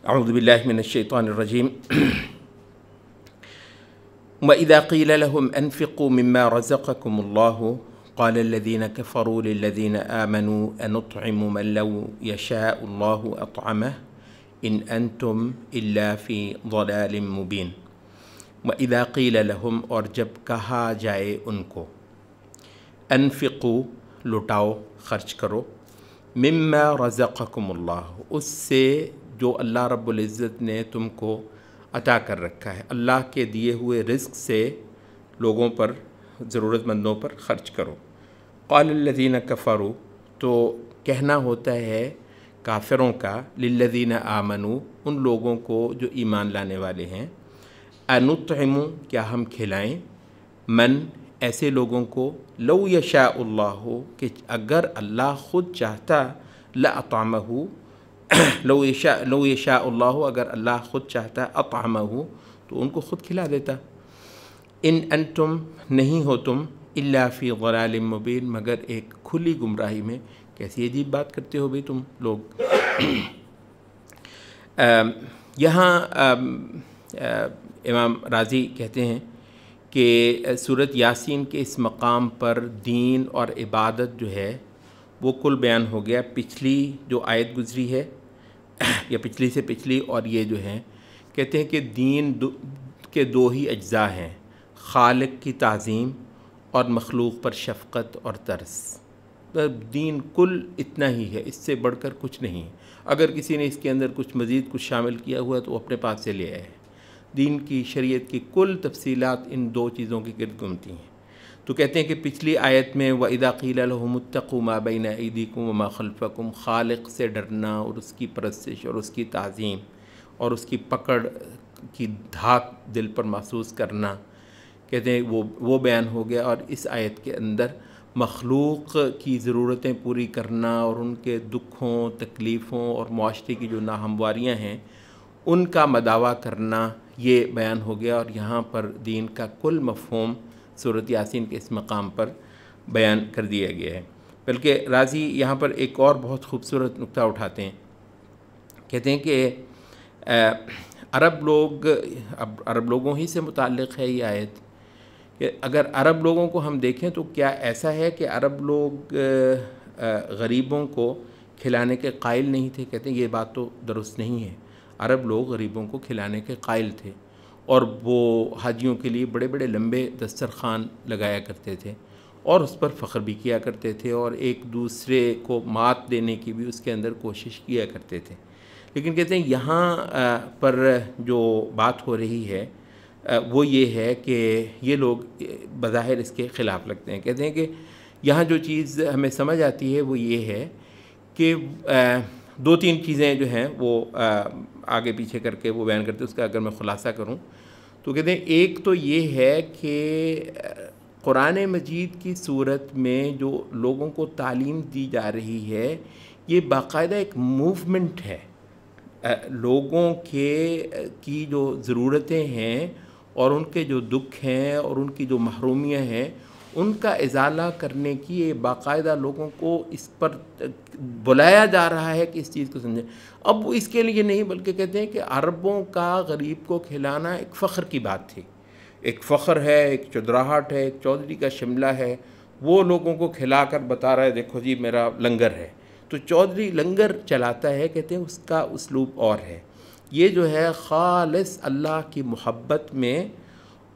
اعوذ باللہ من الشیطان الرجیم وَإِذَا قِيلَ لَهُمْ أَنفِقُوا مِمَّا رَزَقَكُمُ اللَّهُ قَالَ الَّذِينَ كَفَرُوا لِلَّذِينَ آمَنُوا أَنُطْعِمُ مَن لَّوْ يَشَاءُ اللَّهُ أَطْعَمَهُ إِنْ أَنْتُمْ إِلَّا فِي ضَلَالٍ مُّبِينٍ وَإِذَا قِيلَ لَهُمْ، اور جب کہا جائے ان کو، انفقوا لٹاؤ، خرچ کرو، مما رزقکم اللہ، اس سے جو اللہ رب العزت نے تم کو عطا کر رکھا ہے، اللہ کے دیے ہوئے رزق سے لوگوں پر، ضرورت مندوں پر خرچ کرو۔ قال الذین کفروا، تو کہنا ہوتا ہے کافروں کا، للذین آمنوا، ان لوگوں کو جو ایمان لانے والے ہیں، انطعم، کیا ہم کھلائیں، من، ایسے لوگوں کو، لو یشاء اللہ، کہ اگر اللہ خود چاہتا، لاطعمہ، لو یشاء اللہ، اگر اللہ خود چاہتا، اطعمہ، تو ان کو خود کھلا دیتا۔ ان انتم، نہیں ہو تم، الا فی ضلال مبین، مگر ایک کھلی گمراہی میں۔ کیسی عجیب بات کرتے ہو بھئی تم لوگ۔ یہاں امام رازی کہتے ہیں کہ سورۃ یاسین کے اس مقام پر دین اور عبادت جو ہے وہ کل بیان ہو گیا۔ پچھلی جو آیت گزری ہے یا پچھلی سے پچھلی اور یہ جو ہے، کہتے ہیں کہ دین کے دو ہی اجزاء ہیں، خالق کی تعظیم اور مخلوق پر شفقت اور ترس۔ دین کل اتنا ہی ہے، اس سے بڑھ کر کچھ نہیں ہے۔ اگر کسی نے اس کے اندر کچھ مزید کچھ شامل کیا ہوا ہے تو وہ اپنے پاس سے لے آئے ہے۔ دین کی، شریعت کی کل تفصیلات ان دو چیزوں کے گرد گھومتی ہیں۔ تو کہتے ہیں کہ پچھلی آیت میں وَإِذَا قِيلَ لَهُمُ اتَّقُوا مَا بَيْنَ أَيْدِيكُمْ وَمَا خَلْفَكُمْ، خالق سے ڈرنا اور اس کی پرستش اور اس کی تعظیم اور اس کی پکڑ کی دھاک دل پر محسوس کرنا، کہتے ہیں وہ بیان ہو گیا۔ اور اس آیت کے اندر مخلوق کی ضرورتیں پوری کرنا اور ان کے دکھوں، تکلیفوں اور معاشرے کی جو ناہمواریاں ہیں ان کا مداوع کرنا، یہ بیان ہو گیا۔ اور یہاں پر دین کا کل مفہوم سورۃ یاسین کے اس مقام پر بیان کر دیا گیا ہے۔ بلکہ رازی یہاں پر ایک اور بہت خوبصورت نقطہ اٹھاتے ہیں، کہتے ہیں کہ عرب لوگوں ہی سے متعلق ہے یہ آیت، کہ اگر عرب لوگوں کو ہم دیکھیں تو کیا ایسا ہے کہ عرب لوگ غریبوں کو کھلانے کے قائل نہیں تھے؟ کہتے ہیں یہ بات تو درست نہیں ہے۔ عرب لوگ غریبوں کو کھلانے کے قائل تھے، اور وہ حاجیوں کے لیے بڑے بڑے لمبے دسترخوان لگایا کرتے تھے اور اس پر فخر بھی کیا کرتے تھے، اور ایک دوسرے کو مات دینے کی بھی اس کے اندر کوشش کیا کرتے تھے۔ لیکن کہتے ہیں یہاں پر جو بات ہو رہی ہے وہ یہ ہے کہ یہ لوگ بظاہر اس کے خلاف لگتے ہیں۔ کہتے ہیں کہ یہاں جو چیز ہمیں سمجھ آتی ہے وہ یہ ہے کہ دو تین چیزیں جو ہیں وہ آگے پیچھے کر کے وہ بیان کرتے ہیں۔ اس کا اگر میں خلاصہ کروں تو کہتے ہیں ایک تو یہ ہے کہ قرآن مجید کی صورت میں جو لوگوں کو تعلیم دی جا رہی ہے یہ باقاعدہ ایک موومنٹ ہے۔ لوگوں کی جو ضرورتیں ہیں اور ان کے جو دکھ ہیں اور ان کی جو محرومیاں ہیں ان کا ازالہ کرنے کی یہ باقاعدہ لوگوں کو اس پر بلایا جا رہا ہے کہ اس چیز کو سمجھیں۔ اب وہ اس کے لیے نہیں، بلکہ کہتے ہیں کہ عربوں کا غریب کو کھلانا ایک فخر کی بات تھی، ایک فخر ہے، ایک چودراہٹ ہے، ایک چودھری کا شملہ ہے، وہ لوگوں کو کھلا کر بتا رہا ہے دیکھو جی میرا لنگر ہے۔ تو چودھری لنگر چلاتا ہے، کہتے ہیں اس کا اسلوب اور ہے۔ یہ جو ہے خالص اللہ کی محبت میں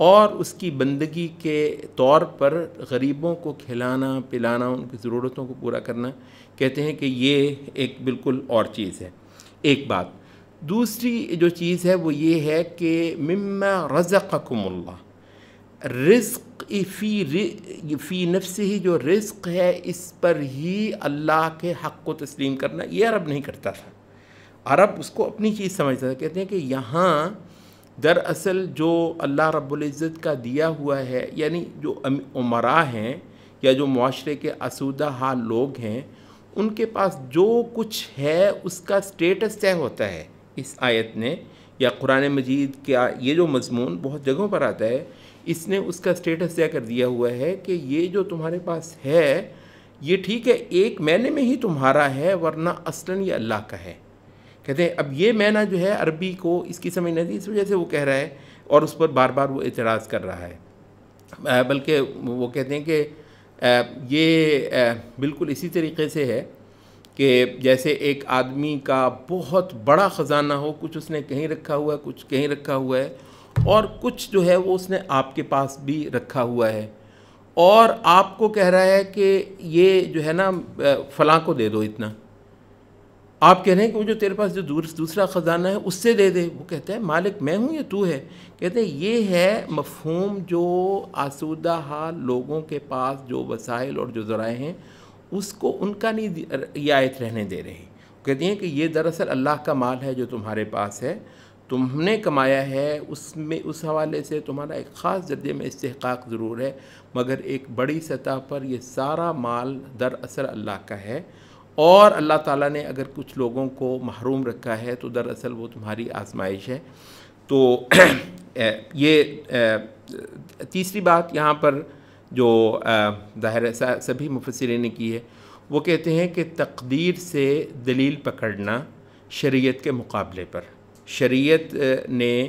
اور اس کی بندگی کے طور پر غریبوں کو کھلانا پلانا، ان کی ضرورتوں کو پورا کرنا، کہتے ہیں کہ یہ ایک بالکل اور چیز ہے۔ ایک بات۔ دوسری جو چیز ہے وہ یہ ہے کہ مما رزقکم اللہ، رزق فی نفسہ ہی، جو رزق ہے اس پر ہی اللہ کے حق کو تسلیم کرنا، یہ عرب نہیں کرتا تھا۔ عرب اس کو اپنی چیز سمجھتا تھا۔ کہتے ہیں کہ یہاں دراصل جو اللہ رب العزت کا دیا ہوا ہے، یعنی جو امراء ہیں یا جو معاشرے کے آسودہ حال لوگ ہیں، ان کے پاس جو کچھ ہے اس کا سٹیٹس طے ہوتا ہے۔ اس آیت نے یا قرآن مجید کا یہ جو مضمون بہت جگہوں پر آتا ہے، اس نے اس کا سٹیٹس طے کر دیا ہوا ہے کہ یہ جو تمہارے پاس ہے یہ ٹھیک ہے، ایک معنی میں ہی تمہارا ہے، ورنہ اصلاً یہ اللہ کا ہے۔ کہتے ہیں اب یہ معنی جو ہے عربی کو اس کی سمجھ نہیں تھی، اس وجہ سے وہ کہہ رہا ہے اور اس پر بار بار وہ اعتراض کر رہا ہے، بلکہ وہ کہتے ہیں کہ یہ بالکل اسی طریقے سے ہے کہ جیسے ایک آدمی کا بہت بڑا خزانہ ہو، کچھ اس نے کہیں رکھا ہوا ہے، کچھ کہیں رکھا ہوا ہے، اور کچھ جو ہے وہ اس نے آپ کے پاس بھی رکھا ہوا ہے، اور آپ کو کہہ رہا ہے کہ یہ جو ہے نا فلاں کو دے دو اتنا، آپ کہہ رہے ہیں کہ وہ جو تیرے پاس جو دوسرا خزانہ ہے اس سے دے دے، وہ کہتا ہے مالک میں ہوں یا تو ہے؟ کہتے ہیں یہ ہے مفہوم جو آسودہ حال لوگوں کے پاس جو وسائل اور جو ذرائع ہیں اس کو ان کا نہیں رعایت رہنے دے رہے ہیں، کہتے ہیں کہ یہ دراصل اللہ کا مال ہے جو تمہارے پاس ہے، تم نے کمایا ہے، اس میں اس حوالے سے تمہارا ایک خاص درجے میں استحقاق ضرور ہے، مگر ایک بڑی سطح پر یہ سارا مال دراصل اللہ کا ہے، اور اللہ تعالیٰ نے اگر کچھ لوگوں کو محروم رکھا ہے تو دراصل وہ تمہاری آزمائش ہے۔ تو یہ تیسری بات یہاں پر جو ظاہر ہے سبھی مفسرین نے کی ہے، وہ کہتے ہیں کہ تقدیر سے دلیل پکڑنا شریعت کے مقابلے پر، شریعت نے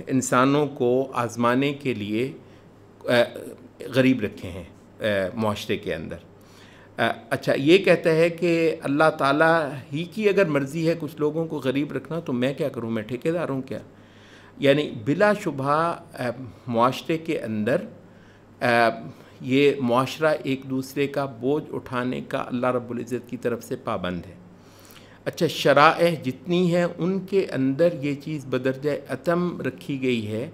انسانوں کو آزمانے کے لیے غریب رکھے ہیں معاشرے کے اندر۔ اچھا، یہ کہتا ہے کہ اللہ تعالیٰ ہی کی اگر مرضی ہے کچھ لوگوں کو غریب رکھنا تو میں کیا کروں، میں ٹھیکیدار ہوں کیا؟ یعنی بلا شبہ معاشرے کے اندر یہ معاشرہ ایک دوسرے کا بوجھ اٹھانے کا اللہ رب العزت کی طرف سے پابند ہے۔ اچھا، شرائع جتنی ہیں ان کے اندر یہ چیز بدرجہ عتم رکھی گئی ہے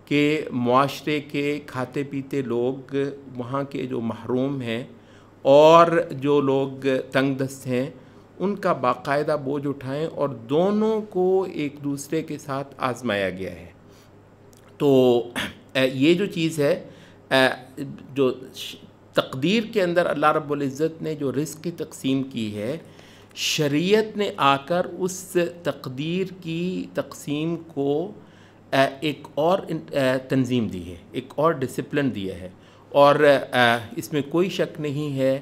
کہ معاشرے کے کھاتے پیتے لوگ، وہاں کے جو محروم ہیں اور جو لوگ تنگ دست ہیں، ان کا باقاعدہ بوجھ اٹھائیں، اور دونوں کو ایک دوسرے کے ساتھ آزمایا گیا ہے۔ تو یہ جو چیز ہے، جو تقدیر کے اندر اللہ رب العزت نے جو رزق کی تقسیم کی ہے، شریعت نے آ کر اس تقدیر کی تقسیم کو ایک اور تنظیم دی ہے، ایک اور ڈسپلن دیا ہے، اور اس میں کوئی شک نہیں ہے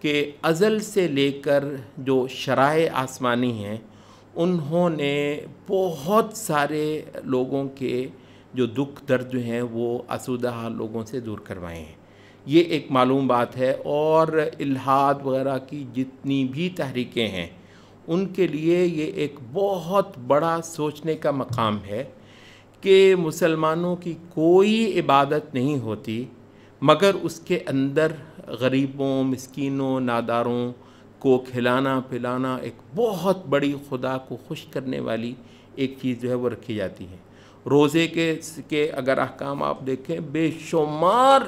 کہ ازل سے لے کر جو شرائع آسمانی ہیں انہوں نے بہت سارے لوگوں کے جو دکھ درد جو ہیں وہ آسودہ حال لوگوں سے دور کروائے ہیں، یہ ایک معلوم بات ہے۔ اور الحاد وغیرہ کی جتنی بھی تحریکیں ہیں ان کے لیے یہ ایک بہت بڑا سوچنے کا مقام ہے کہ مسلمانوں کی کوئی عبادت نہیں ہوتی مگر اس کے اندر غریبوں، مسکینوں، ناداروں کو کھلانا پلانا ایک بہت بڑی خدا کو خوش کرنے والی ایک چیز جو ہے وہ رکھی جاتی ہے۔ روزے کے اگر احکام آپ دیکھیں، بے شمار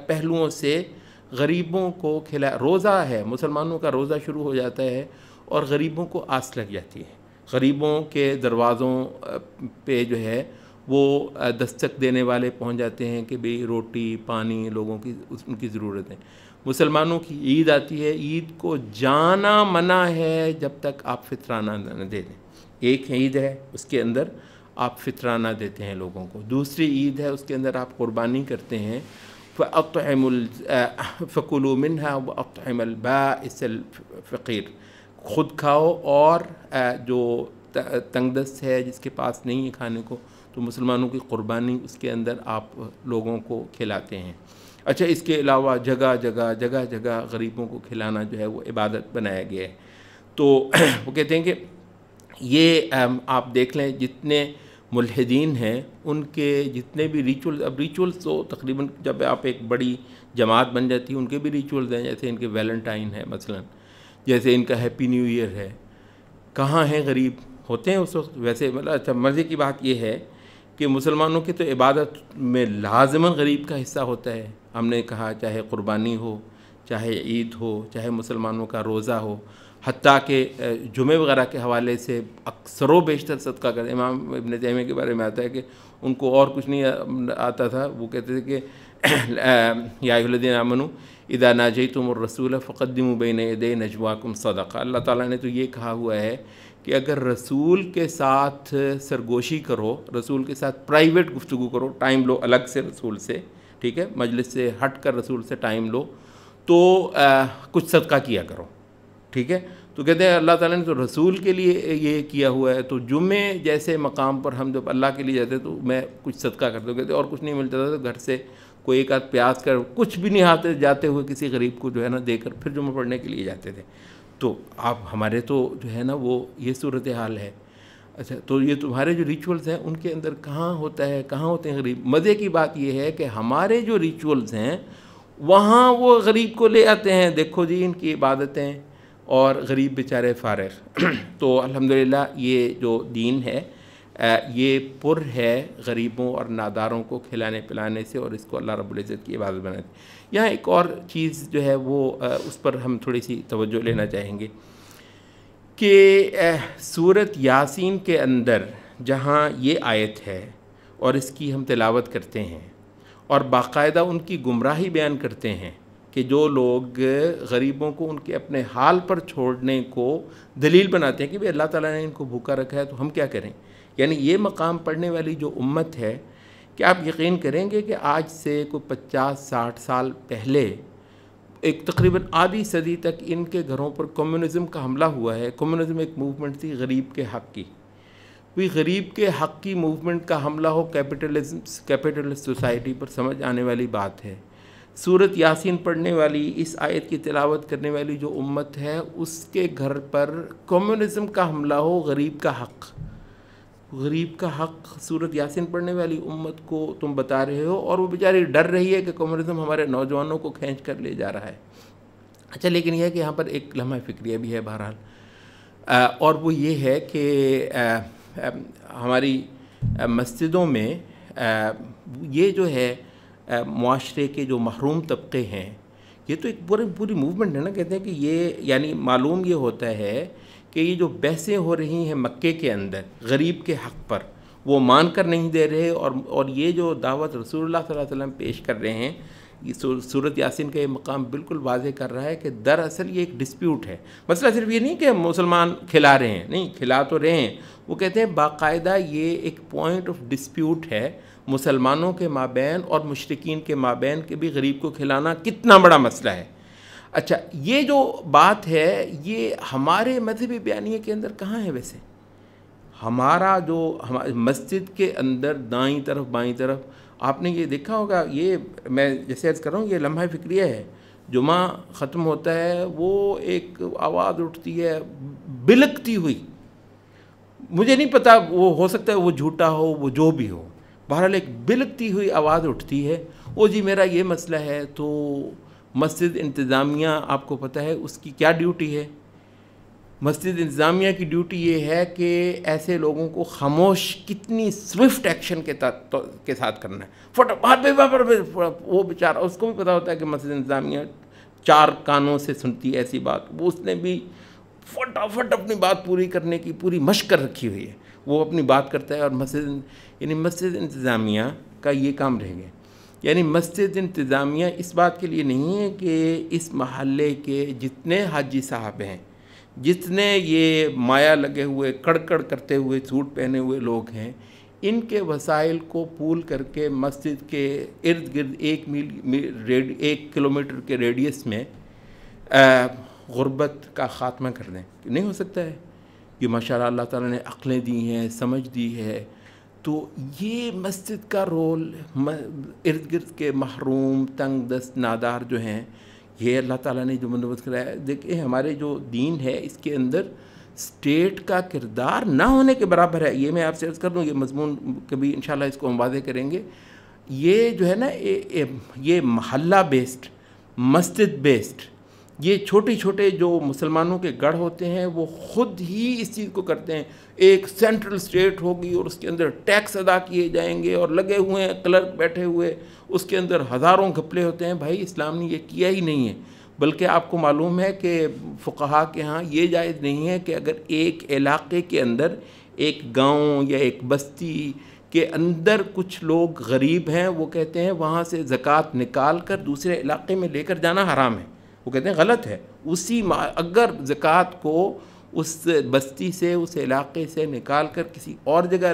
پہلوؤں سے غریبوں کو روزہ ہے، مسلمانوں کا روزہ شروع ہو جاتا ہے اور غریبوں کو آس لگ جاتی ہے، غریبوں کے دروازوں پہ جو ہے وہ دستک دینے والے پہنچ جاتے ہیں کہ بھئی روٹی پانی لوگوں کی ان کی ضرورت ہے۔ مسلمانوں کی عید آتی ہے، عید کو جانا منع ہے جب تک آپ فطرانہ نہ دے دیں۔ ایک عید ہے اس کے اندر آپ فطرانہ دیتے ہیں لوگوں کو، دوسری عید ہے اس کے اندر آپ قربانی کرتے ہیں، فَكُلُوا مِنْهَا وَأَطْعِمُوا الْبَائِسَ الْفَقِيرَ، خود کھاؤ اور جو تنگ دست ہے جس کے پاس نہیں ہے کھانے کو، تو مسلمانوں کی قربانی اس کے اندر آپ لوگوں کو کھلاتے ہیں۔ اچھا، اس کے علاوہ جگہ جگہ غریبوں کو کھلانا جو ہے وہ عبادت بنایا گیا ہے۔ تو وہ کہتے ہیں کہ یہ آپ دیکھ لیں جتنے ملحدین ہیں ان کے جتنے بھی ریچولز، اب ریچولز تو تقریباً جب آپ ایک بڑی جماعت بن جاتی ہے ان کے بھی ریچولز ہیں، جیسے ان کے ویلنٹائن ہے مثلا، جیسے ان کا ہیپی نیو ایئر ہے، کہاں ہیں غریب ہوتے ہیں اس وقت؟ ویسے مطلب اچھا مزے کی بات یہ ہے کہ مسلمانوں کی تو عبادت میں لازماً غریب کا حصہ ہوتا ہے۔ ہم نے کہا چاہے قربانی ہو، چاہے عید ہو، چاہے مسلمانوں کا روزہ ہو، حتیٰ کہ جمعے وغیرہ کے حوالے سے اکثر و بیشتر صدقہ کرتے۔ امام ابن تیمیہ کے بارے میں آتا ہے کہ ان کو اور کچھ نہیں آتا تھا، وہ کہتے تھے کہ یا ایھا الذین آمنوا اذا ناجیتم الرسول فقدموا بین یدی نجواکم صدقہ۔ اللہ تعالیٰ نے تو یہ کہا ہوا ہے کہ اگر رسول کے ساتھ سرگوشی کرو، رسول کے ساتھ پرائیویٹ گفتگو کرو، ٹائم لو الگ سے رسول سے، ٹھیک ہے، مجلس سے ہٹ کر رسول سے ٹائم لو، تو کچھ صدقہ کیا کرو، ٹھیک ہے۔ تو کہتے ہیں اللہ تعالیٰ نے تو رسول کے لیے یہ کیا ہوا ہے، تو جمعے جیسے مقام پر ہم جب اللہ کے لیے جاتے تو میں کچھ صدقہ کرتا ہوں، کہتے اور کچھ نہیں ملتا تھا تو گھر سے کوئی ایک آدھ پیاز کر کچھ بھی نہیں آتے جاتے ہوئے کسی غریب کو جو ہے نا دے کر پھر جمعہ پڑھنے کے لیے جاتے تھے۔ تو آپ ہمارے تو جو ہے نا وہ یہ صورتحال ہے۔ اچھا، تو یہ تمہارے جو ریچولز ہیں ان کے اندر کہاں ہوتا ہے، کہاں ہوتے ہیں غریب؟ مزے کی بات یہ ہے کہ ہمارے جو ریچولز ہیں وہاں وہ غریب کو لے آتے ہیں، دیکھو جی ان کی عبادتیں، اور غریب بیچارے فارغ۔ تو الحمدللہ یہ جو دین ہے یہ پر ہے غریبوں اور ناداروں کو کھلانے پلانے سے، اور اس کو اللہ رب العزت کی عبادت بناتے ہیں۔ یہاں ایک اور چیز جو ہے وہ اس پر ہم تھوڑی سی توجہ لینا چاہیں گے کہ سورۃ یاسین کے اندر جہاں یہ آیت ہے اور اس کی ہم تلاوت کرتے ہیں اور باقاعدہ ان کی گمراہی بیان کرتے ہیں کہ جو لوگ غریبوں کو ان کے اپنے حال پر چھوڑنے کو دلیل بناتے ہیں کہ بھئی اللہ تعالیٰ نے ان کو بھوکا رکھا ہے تو ہم کیا کریں، یعنی یہ مقام پڑھنے والی جو امت ہے، کہ آپ یقین کریں گے کہ آج سے کوئی 50-60 سال پہلے ایک تقریباً آدھی صدی تک ان کے گھروں پر کمیونزم کا حملہ ہوا ہے۔ کمیونزم ایک موومنٹ تھی غریب کے حق کی، کوئی غریب کے حق کی موومنٹ کا حملہ ہو کیپٹلسٹ سوسائٹی پر، سمجھ آنے والی بات ہے۔ سورۃ یاسین پڑھنے والی، اس آیت کی تلاوت کرنے والی جو امت ہے اس کے گھر پر کمیونزم کا حملہ ہو، غریب کا حق، غریب کا حق سورۃ یاسین پڑھنے والی امت کو تم بتا رہے ہو، اور وہ بیچاری ڈر رہی ہے کہ کمیونزم ہمارے نوجوانوں کو کھینچ کر لے جا رہا ہے۔ اچھا، لیکن یہ ہے کہ یہاں پر ایک لمحہ فکریہ بھی ہے بہرحال، اور وہ یہ ہے کہ ہماری مسجدوں میں یہ جو ہے معاشرے کے جو محروم طبقے ہیں، یہ تو ایک پوری موومنٹ ہے نا، کہتے ہیں کہ یہ یعنی معلوم یہ ہوتا ہے کہ یہ جو بحثیں ہو رہی ہیں مکے کے اندر غریب کے حق پر، وہ مان کر نہیں دے رہے، اور یہ جو دعوت رسول اللہ صلی اللہ علیہ وسلم پیش کر رہے ہیں، یہ سورۃ یاسین کا یہ مقام بالکل واضح کر رہا ہے کہ دراصل یہ ایک ڈسپیوٹ ہے۔ مسئلہ صرف یہ نہیں کہ مسلمان کھلا رہے ہیں، نہیں، کھلا تو رہے ہیں، وہ کہتے ہیں باقاعدہ یہ ایک پوائنٹ آف ڈسپیوٹ ہے مسلمانوں کے مابین اور مشرکین کے مابین کہ بھی غریب کو کھلانا کتنا بڑا مسئلہ ہے۔ اچھا، یہ جو بات ہے یہ ہمارے مذہبی بیانیے کے اندر کہاں ہے ویسے؟ ہمارا جو مسجد کے اندر دائیں طرف بائیں طرف آپ نے یہ دیکھا ہوگا، یہ میں جیسے عرض کر رہا ہوں یہ لمحہ فکریہ ہے، جمعہ ختم ہوتا ہے وہ ایک آواز اٹھتی ہے بلکتی ہوئی، مجھے نہیں پتا، وہ ہو سکتا ہے وہ جھوٹا ہو، وہ جو بھی ہو، بہرحال ایک بلکتی ہوئی آواز اٹھتی ہے، وہ جی میرا یہ مسئلہ ہے۔ تو مسجد انتظامیہ آپ کو پتہ ہے اس کی کیا ڈیوٹی ہے؟ مسجد انتظامیہ کی ڈیوٹی یہ ہے کہ ایسے لوگوں کو خاموش کتنی سوئفٹ ایکشن کے ساتھ کرنا ہے۔ وہ بیچارہ اس کو بھی پتہ ہوتا ہے کہ مسجد انتظامیہ 4 کانوں سے سنتی ہے ایسی بات، وہ اس نے بھی فٹافٹ اپنی بات پوری کرنے کی پوری مشق کر رکھی ہوئی ہے، وہ اپنی بات کرتا ہے، اور مسجد انتظامیہ کا یہ کام رہ گیا۔ یعنی مسجد انتظامیہ اس بات کے لیے نہیں ہے کہ اس محلے کے جتنے حاجی صاحب ہیں، جتنے یہ مایا لگے ہوئے کڑکڑ کرتے ہوئے سوٹ پہنے ہوئے لوگ ہیں، ان کے وسائل کو پول کر کے مسجد کے ارد گرد 1 کلومیٹر کے ریڈیس میں غربت کا خاتمہ کر دیں، نہیں ہو سکتا ہے۔ یہ ماشاءاللہ اللہ تعالیٰ نے عقلیں دی ہیں، سمجھ دی ہے، تو یہ مسجد کا رول ارد گرد کے محروم تنگ دست نادار جو ہیں، یہ اللہ تعالیٰ نے جو بندوبست کرایا ہے۔ دیکھیں ہمارے جو دین ہے اس کے اندر اسٹیٹ کا کردار نہ ہونے کے برابر ہے، یہ میں آپ سے عرض کر دوں، یہ مضمون کبھی انشاءاللہ اس کو ہم واضح کریں گے۔ یہ جو ہے نا یہ محلہ بیسڈ، مسجد بیسڈ، یہ چھوٹے جو مسلمانوں کے گڑھ ہوتے ہیں وہ خود ہی اس چیز کو کرتے ہیں۔ ایک سینٹرل اسٹیٹ ہوگی اور اس کے اندر ٹیکس ادا کیے جائیں گے اور لگے ہوئے ہیں کلرک بیٹھے ہوئے، اس کے اندر ہزاروں گھپلے ہوتے ہیں۔ بھائی اسلام نے یہ کیا ہی نہیں ہے، بلکہ آپ کو معلوم ہے کہ فقہا کے ہاں یہ جائز نہیں ہے کہ اگر ایک علاقے کے اندر، ایک گاؤں یا ایک بستی کے اندر کچھ لوگ غریب ہیں، وہ کہتے ہیں وہاں سے زکوٰۃ نکال کر دوسرے علاقے میں لے کر جانا حرام ہے، وہ کہتے ہیں غلط ہے۔ اگر زکوٰۃ کو اس بستی سے، اس علاقے سے نکال کر کسی اور جگہ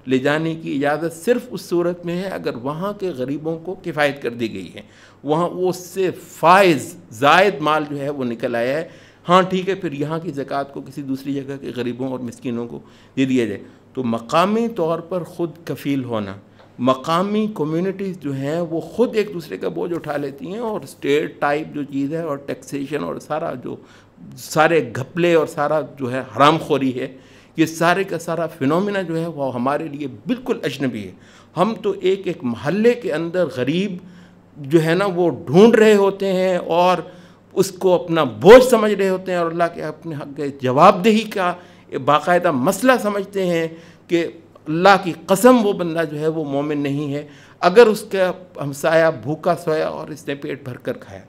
لے جانے کی اجازت صرف اس صورت میں ہے اگر وہاں کے غریبوں کو کفایت کر دی گئی ہے، وہاں وہ اس سے فائض زائد مال جو ہے وہ نکل آیا ہے۔ ہاں ٹھیک ہے پھر یہاں کی زکوٰۃ کو کسی دوسری جگہ کے غریبوں اور مسکینوں کو دے دیا جائے. تو مقامی طور پر خود کفیل ہونا، مقامی کمیونٹیز جو ہیں وہ خود ایک دوسرے کا بوجھ اٹھا لیتی ہیں، اور اسٹیٹ ٹائپ جو چیز ہے اور ٹیکسیشن اور سارے گھپلے اور سارا جو ہے حرام خوری ہے، یہ سارے کا سارا فینومینا جو ہے وہ ہمارے لیے بالکل اجنبی ہے. ہم تو ایک محلے کے اندر غریب جو ہے نا وہ ڈھونڈ رہے ہوتے ہیں اور اس کو اپنا بوجھ سمجھ رہے ہوتے ہیں، اور اللہ کے اپنے حق کے جواب دہی کا باقاعدہ مسئلہ سمجھتے ہیں کہ اللہ کی قسم وہ بندہ جو ہے وہ مومن نہیں ہے اگر اس کا ہمسایہ بھوکا سویا اور اس نے پیٹ بھر کر کھایا.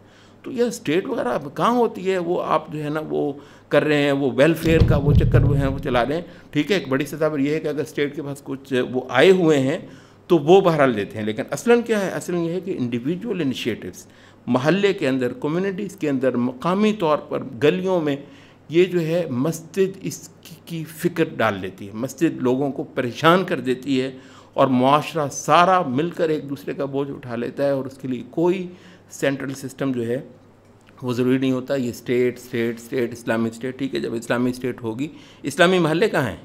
تو یہ اسٹیٹ وغیرہ کہاں ہوتی ہے؟ وہ آپ جو ہے نا وہ کر رہے ہیں، وہ ویلفیئر کا وہ چکر وہ ہیں وہ چلا رہے ہیں. ٹھیک ہے ایک بڑی سطح پر یہ ہے کہ اگر اسٹیٹ کے پاس کچھ وہ آئے ہوئے ہیں تو وہ بہرحال دیتے ہیں، لیکن اصلاً کیا ہے؟ اصلاً یہ ہے کہ انڈیویجول انیشیٹوز محلے کے اندر، کمیونٹیز کے اندر، مقامی طور پر گلیوں میں یہ جو ہے مسجد اس کی فکر ڈال دیتی ہے، مسجد لوگوں کو پریشان کر دیتی ہے، اور معاشرہ سارا مل کر ایک دوسرے کا بوجھ اٹھا لیتا ہے، اور اس کے لیے کوئی سینٹرل سسٹم جو ہے وہ ضروری نہیں ہوتا. یہ اسٹیٹ اسلامک اسٹیٹ، ٹھیک ہے جب اسلامی اسٹیٹ ہوگی، اسلامی محلے کہاں ہیں؟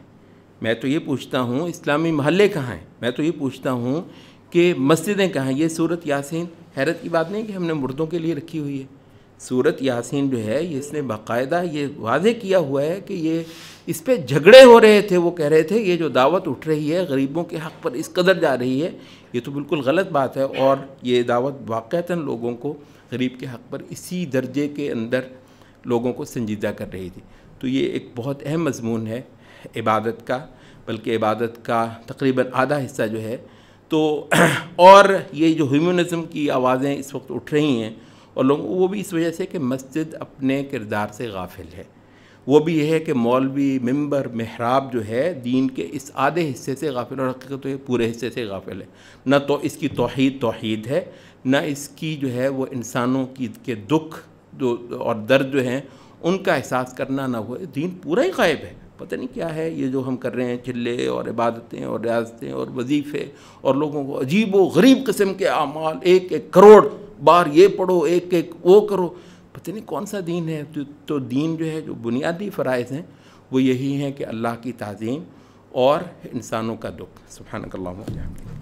میں تو یہ پوچھتا ہوں اسلامی محلے کہاں ہیں؟ میں تو یہ پوچھتا ہوں کہ مسجدیں کہاں ہیں؟ یہ سورۃ یاسین حیرت کی بات نہیں کہ ہم نے مردوں کے لیے رکھی ہوئی ہے. سورۃ یاسین جو ہے اس نے باقاعدہ یہ واضح کیا ہوا ہے کہ یہ اس پہ جھگڑے ہو رہے تھے. وہ کہہ رہے تھے یہ جو دعوت اٹھ رہی ہے غریبوں کے حق پر اس قدر جا رہی ہے، یہ تو بالکل غلط بات ہے، اور یہ دعوت واقعتاً لوگوں کو غریب کے حق پر اسی درجے کے اندر لوگوں کو سنجیدہ کر رہی تھی. تو یہ ایک بہت اہم مضمون ہے عبادت کا، بلکہ عبادت کا تقریباً آدھا حصہ جو ہے. تو اور یہ جو ہیومنزم کی آوازیں اس وقت اٹھ رہی ہیں اور وہ بھی اس وجہ سے کہ مسجد اپنے کردار سے غافل ہے. وہ بھی یہ ہے کہ مولوی ممبر محراب جو ہے دین کے اس آدھے حصے سے غافل، اور حقیقت تو یہ پورے حصے سے غافل ہے. نہ تو اس کی توحید ہے، نہ اس کی جو ہے وہ انسانوں کے دکھ اور درد جو ہیں ان کا احساس کرنا، نہ وہ دین پورا ہی غائب ہے. پتہ نہیں کیا ہے یہ جو ہم کر رہے ہیں، چلے اور عبادتیں اور ریاضتیں اور وظیفے، اور لوگوں کو عجیب و غریب قسم کے اعمال، 1 کروڑ بار یہ پڑھو، 1 وہ کرو، پتہ نہیں کون سا دین ہے. تو دین جو ہے جو بنیادی فرائض ہیں وہ یہی ہیں کہ اللہ کی تعظیم اور انسانوں کا دکھ. سبحانک اللہم و بحمدک.